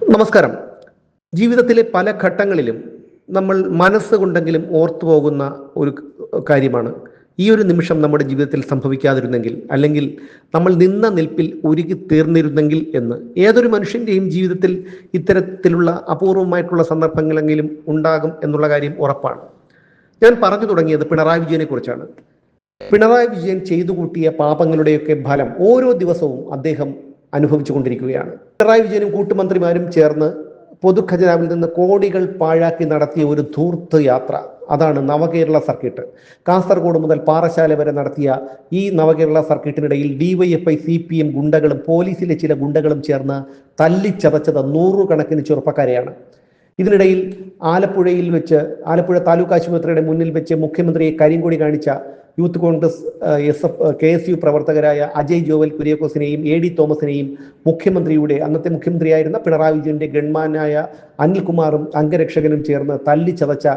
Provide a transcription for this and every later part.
നമസ്കാരം. ജീവിതത്തിലെ പല ഘട്ടങ്ങളിലും നമ്മൾ മനസ്സുകൊണ്ടെങ്കിലും ഓർത്തു പോകുന്ന ഒരു കാര്യമാണ് ഈ ഒരു നിമിഷം നമ്മുടെ ജീവിതത്തിൽ സംഭവിക്കാതിരുന്നെങ്കിൽ, അല്ലെങ്കിൽ നമ്മൾ നിന്ന നിൽപ്പിൽ ഉരുകി തീർന്നിരുന്നെങ്കിൽ എന്ന്. ഏതൊരു മനുഷ്യൻ്റെയും ജീവിതത്തിൽ ഇത്തരത്തിലുള്ള അപൂർവമായിട്ടുള്ള സന്ദർഭങ്ങളെങ്കിലും ഉണ്ടാകും എന്നുള്ള കാര്യം ഉറപ്പാണ്. ഞാൻ പറഞ്ഞു തുടങ്ങിയത് പിണറായി വിജയനെ കുറിച്ചാണ്. പിണറായി വിജയൻ ചെയ്തു കൂട്ടിയ പാപങ്ങളുടെയൊക്കെ ഫലം ഓരോ ദിവസവും അദ്ദേഹം അനുഭവിച്ചു കൊണ്ടിരിക്കുകയാണ്. പിണറായി വിജയനും കൂട്ടുമന്ത്രിമാരും ചേർന്ന് പൊതുഖജനാവിൽ നിന്ന് കോടികൾ പാഴാക്കി നടത്തിയ ഒരു ധൂർത്ത് യാത്ര, അതാണ് നവകേരള സർക്കിട്ട്. കാസർഗോഡ് മുതൽ പാറശാല വരെ നടത്തിയ ഈ നവകേരള സർക്കിട്ടിനിടയിൽ DYFI CPM ഗുണ്ടകളും പോലീസിലെ ചില ഗുണ്ടകളും ചേർന്ന് തല്ലിച്ചതച്ചത് നൂറുകണക്കിന് ചെറുപ്പക്കാരെയാണ്. ഇതിനിടയിൽ ആലപ്പുഴ താലൂക്ക് ആശുപത്രിയുടെ മുന്നിൽ വെച്ച് മുഖ്യമന്ത്രിയെ കരിങ്കൊടി കാണിച്ച യൂത്ത് കോൺഗ്രസ് KSU പ്രവർത്തകരായ അജയ് ജോവൽ കുര്യാക്കോസിനെയും AD തോമസിനെയും അന്നത്തെ മുഖ്യമന്ത്രിയായിരുന്ന പിണറായി വിജയന്റെ ഗൺമാനായ അനിൽകുമാറും അംഗരക്ഷകനും ചേർന്ന് തല്ലിച്ചതച്ച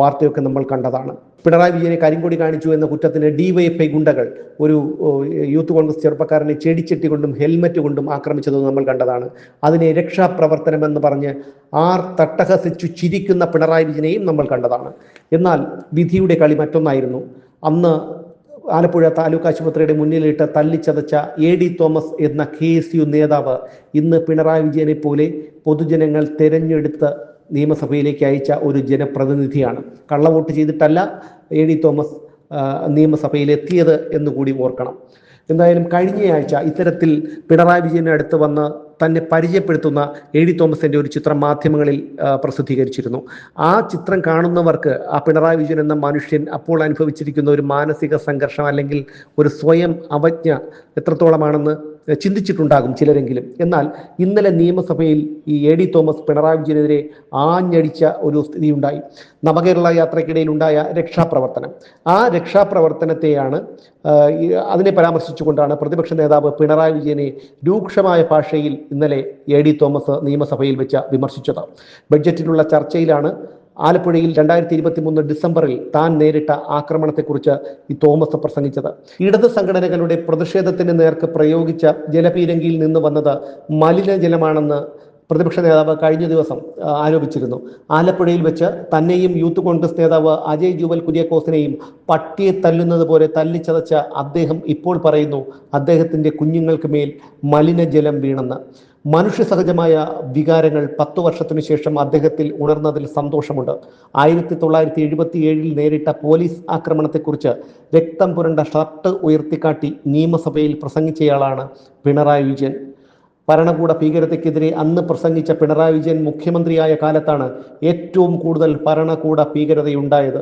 വാർത്തയൊക്കെ നമ്മൾ കണ്ടതാണ്. പിണറായി വിജയനെ കരിങ്കൊടി കാണിച്ചു എന്ന കുറ്റത്തിന് DYFI ഗുണ്ടകൾ ഒരു യൂത്ത് കോൺഗ്രസ് ചെറുപ്പക്കാരനെ ചെടിച്ചട്ടി കൊണ്ടും ഹെൽമറ്റ് കൊണ്ടും ആക്രമിച്ചത് നമ്മൾ കണ്ടതാണ്. അതിനെ രക്ഷാപ്രവർത്തനം എന്ന് പറഞ്ഞ് തട്ടഹസിച്ചു ചിരിക്കുന്ന പിണറായി വിജയനെയും നമ്മൾ കണ്ടതാണ്. എന്നാൽ വിധിയുടെ കളി മറ്റൊന്നായിരുന്നു. അന്ന് ആലപ്പുഴ താലൂക്ക് ആശുപത്രിയുടെ മുന്നിലിട്ട് തല്ലിച്ചതച്ച AD തോമസ് എന്ന KSU നേതാവ് ഇന്ന് പിണറായി വിജയനെ പോലെ പൊതുജനങ്ങൾ തെരഞ്ഞെടുത്ത് നിയമസഭയിലേക്ക് അയച്ച ഒരു ജനപ്രതിനിധിയാണ്. കള്ളവോട്ട് ചെയ്തിട്ടല്ല AD തോമസ് നിയമസഭയിൽ എത്തിയത് എന്നുകൂടി ഓർക്കണം. എന്തായാലും കഴിഞ്ഞയാഴ്ച ഇത്തരത്തിൽ പിണറായി വിജയന്റെ അടുത്ത് വന്ന് തന്നെ പരിചയപ്പെടുത്തുന്ന AD തോമസിന്റെ ഒരു ചിത്രം മാധ്യമങ്ങളിൽ പ്രസിദ്ധീകരിച്ചിരുന്നു. ആ ചിത്രം കാണുന്നവർക്ക് ആ പിണറായി വിജയൻ എന്ന മനുഷ്യൻ അപ്പോൾ അനുഭവിച്ചിരിക്കുന്ന ഒരു മാനസിക സംഘർഷം അല്ലെങ്കിൽ ഒരു സ്വയം അവജ്ഞ എത്രത്തോളമാണെന്ന് ചിന്തിച്ചിട്ടുണ്ടാകും ചിലരെങ്കിലും. എന്നാൽ ഇന്നലെ നിയമസഭയിൽ ഈ AD തോമസ് പിണറായി വിജയനെതിരെ ആഞ്ഞടിച്ച ഒരു സ്ഥിതിയുണ്ടായി. നവകേരള യാത്രയ്ക്കിടയിൽ ഉണ്ടായ രക്ഷാപ്രവർത്തനം, ആ രക്ഷാപ്രവർത്തനത്തെയാണ് അതിനെ പരാമർശിച്ചുകൊണ്ടാണ് പ്രതിപക്ഷ നേതാവ് പിണറായി വിജയനെ രൂക്ഷമായ ഭാഷയിൽ ഇന്നലെ AD തോമസ് നിയമസഭയിൽ വെച്ച് വിമർശിച്ചത്. ബഡ്ജറ്റിലുള്ള ചർച്ചയിലാണ് ആലപ്പുഴയിൽ 2023 ഡിസംബറിൽ താൻ നേരിട്ട ആക്രമണത്തെക്കുറിച്ച് ഈ തോമസ് പ്രസംഗിച്ചത്. ഇടത് സംഘടനകളുടെ പ്രതിഷേധത്തിന് നേർക്ക് പ്രയോഗിച്ച ജലപീരങ്കിയിൽ നിന്ന് വന്നത് മലിനജലമാണെന്ന് പ്രതിപക്ഷ നേതാവ് കഴിഞ്ഞ ദിവസം ആരോപിച്ചിരുന്നു. ആലപ്പുഴയിൽ വെച്ച് തന്നെയും യൂത്ത് കോൺഗ്രസ് നേതാവ് അജയ് ജുവൽ കുര്യാക്കോസിനെയും പട്ടിയെ തല്ലുന്നത് പോലെ തല്ലിച്ചതച്ച അദ്ദേഹം ഇപ്പോൾ പറയുന്നു അദ്ദേഹത്തിൻ്റെ കുഞ്ഞുങ്ങൾക്ക് മേൽ മലിനജലം വീണെന്ന്. മനുഷ്യ സഹജമായ വികാരങ്ങൾ 10 വർഷത്തിനു ശേഷം അദ്ദേഹത്തിൽ ഉണർന്നതിൽ സന്തോഷമുണ്ട്. 1977 നേരിട്ട പോലീസ് ആക്രമണത്തെക്കുറിച്ച് രക്തം പുരണ്ട ഷർട്ട് ഉയർത്തിക്കാട്ടി നിയമസഭയിൽ പ്രസംഗിച്ചയാളാണ് പിണറായി വിജയൻ. ഭരണകൂട ഭീകരതയ്ക്കെതിരെ അന്ന് പ്രസംഗിച്ച പിണറായി വിജയൻ മുഖ്യമന്ത്രിയായ കാലത്താണ് ഏറ്റവും കൂടുതൽ ഭരണകൂട ഭീകരതയുണ്ടായത്.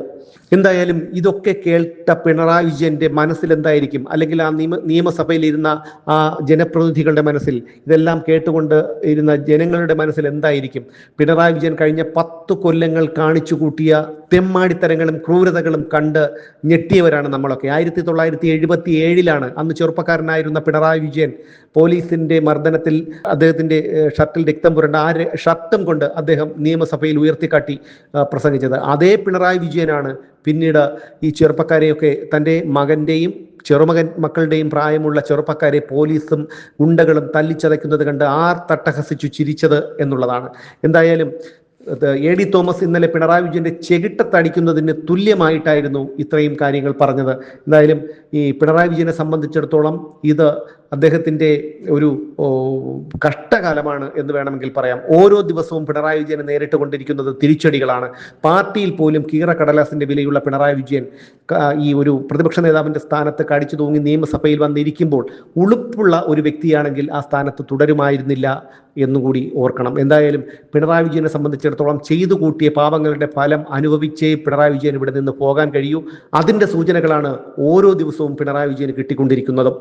എന്തായാലും ഇതൊക്കെ കേട്ട പിണറായി വിജയന്റെ മനസ്സിൽ എന്തായിരിക്കും, അല്ലെങ്കിൽ ആ നിയമസഭയിൽ ഇരുന്ന ആ ജനപ്രതിനിധികളുടെ മനസ്സിൽ, ഇതെല്ലാം കേട്ടുകൊണ്ട് ഇരുന്ന ജനങ്ങളുടെ മനസ്സിൽ എന്തായിരിക്കും? പിണറായി വിജയൻ കഴിഞ്ഞ 10 കൊല്ലങ്ങൾ കാണിച്ചു കൂട്ടിയ തെമ്മാടിത്തരങ്ങളും ക്രൂരതകളും കണ്ട് ഞെട്ടിയവരാണ് നമ്മളൊക്കെ. 1977 അന്ന് ചെറുപ്പക്കാരനായിരുന്ന പിണറായി വിജയൻ പോലീസിന്റെ മർദ്ദനത്തിൽ അദ്ദേഹത്തിന്റെ ഷർട്ടിൽ രക്തം പുരണ്ട ആ ഷർട്ടും കൊണ്ട് അദ്ദേഹം നിയമസഭയിൽ ഉയർത്തിക്കാട്ടി പ്രസംഗിച്ചത്. അതേ പിണറായി വിജയനാണ് പിന്നീട് ഈ ചെറുപ്പക്കാരെയൊക്കെ, തൻ്റെ മക്കളുടെയും പ്രായമുള്ള ചെറുപ്പക്കാരെ പോലീസും ഗുണ്ടകളും തല്ലിച്ചതയ്ക്കുന്നത് കണ്ട് തട്ടഹസിച്ചു ചിരിച്ചത് എന്നുള്ളതാണ്. എന്തായാലും AD തോമസ് ഇന്നലെ പിണറായി വിജയന്റെ ചെകിട്ടത്തടിക്കുന്നതിന് തുല്യമായിട്ടായിരുന്നു ഇത്രയും കാര്യങ്ങൾ പറഞ്ഞത്. എന്തായാലും ഈ പിണറായി വിജയനെ സംബന്ധിച്ചിടത്തോളം ഇത് അദ്ദേഹത്തിൻ്റെ ഒരു കഷ്ടകാലമാണ് എന്ന് വേണമെങ്കിൽ പറയാം. ഓരോ ദിവസവും പിണറായി വിജയനെ നേരിട്ട് കൊണ്ടിരിക്കുന്നത് തിരിച്ചടികളാണ്. പാർട്ടിയിൽ പോലും കീറക്കടലാസിന്റെ വിലയുള്ള പിണറായി വിജയൻ ഈ ഒരു പ്രതിപക്ഷ നേതാവിന്റെ സ്ഥാനത്ത് കടിച്ചു തൂങ്ങി നിയമസഭയിൽ വന്നിരിക്കുമ്പോൾ ഉളുപ്പുള്ള ഒരു വ്യക്തിയാണെങ്കിൽ ആ സ്ഥാനത്ത് തുടരുമായിരുന്നില്ല എന്നുകൂടി ഓർക്കണം. എന്തായാലും പിണറായി വിജയനെ സംബന്ധിച്ചിടത്തോളം ചെയ്തു കൂട്ടിയ പാപങ്ങളുടെ ഫലം അനുഭവിച്ചേ പിണറായി വിജയൻ ഇവിടെ നിന്ന് പോകാൻ കഴിയൂ. അതിൻ്റെ സൂചനകളാണ് ഓരോ ദിവസവും പിണറായി വിജയന് കിട്ടിക്കൊണ്ടിരിക്കുന്നതും.